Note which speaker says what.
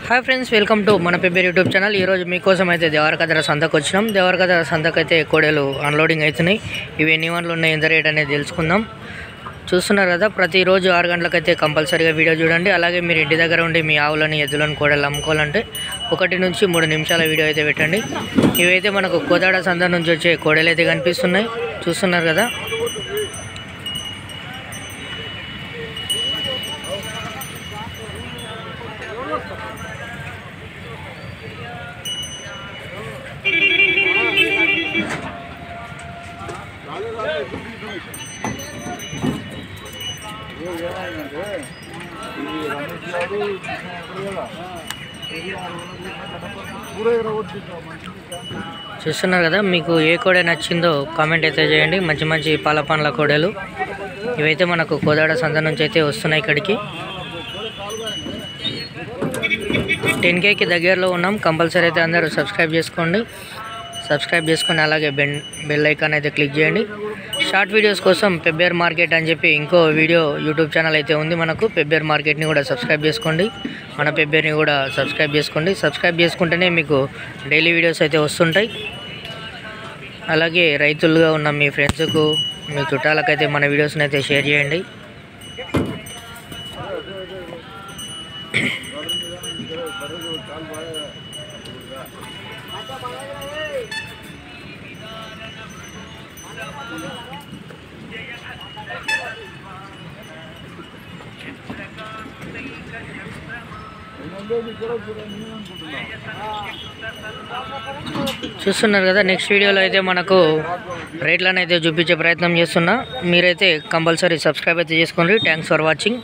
Speaker 1: Hi friends welcome to मन paper YouTube channel मीकोसम देवरकद्र संतक वच्चिनाम देवरकद्र संतकैते कोडेलु unloading अय्युतुन्नायि इवि एన్ని వన్లు ఉన్నాయి ఎంత రేట్ అనేది తెలుసుకుందాం। చూస్తున్నారు కదా ప్రతి రోజు 6 గంటలకైతే కంపల్సరీగా వీడియో చూడండి। అలాగే మీరు ఇంటి దగ్గర ఉండి మీ ఆవులని ఎద్దులను కోడలు అమ్ముకోవాలంటే 1 నుంచి 3 నిమిషాల వీడియో అయితే పెట్టండి। ఇవైతే మనకు కోదాడ సంత నుంచి వచ్చే కోడలు అయితే కనిపిస్తున్నాయి చూస్తున్నారు కదా। చూస్తున్నారు కదా మీకు ఏ కోడే నచ్చిందో కామెంట్ అయితే చేయండి। మంచి మంచి పాల పండ్ల కోడలు ఇవైతే మనకు కోదాడ సంత నుంచి అయితే వస్తున్నాయి ఇక్కడికి। 10K కి దగ్గరలో ఉన్నాం। కంపల్సరీ అయితే అందరూ సబ్స్క్రైబ్ చేసుకొని అలాగే బెల్ ఐకాన్ అయితే క్లిక్ చేయండి। షార్ట్ వీడియోస్ కోసం పెబ్బేర్ మార్కెట్ అని చెప్పి ఇంకో వీడియో యూట్యూబ్ ఛానల్ అయితే ఉంది మనకు। పెబ్బేర్ మార్కెట్ని కూడా సబ్స్క్రైబ్ చేసుకోండి, మన పెబ్బేర్ని కూడా సబ్స్క్రైబ్ చేసుకోండి। సబ్స్క్రైబ్ చేసుకుంటేనే మీకు డైలీ వీడియోస్ అయితే వస్తుంటాయి। అలాగే రైతులుగా ఉన్న మీ ఫ్రెండ్స్కు మీ చుట్టాలకైతే మన వీడియోస్ని అయితే షేర్ చేయండి। చూస్తున్నారు కదా నెక్స్ట్ వీడియోలో అయితే మనకు రేట్లను అయితే చూపించే ప్రయత్నం చేస్తున్నా। మీరైతే కంపల్సరీ సబ్స్క్రైబ్ అయితే చేసుకోండి। Thanks for watching.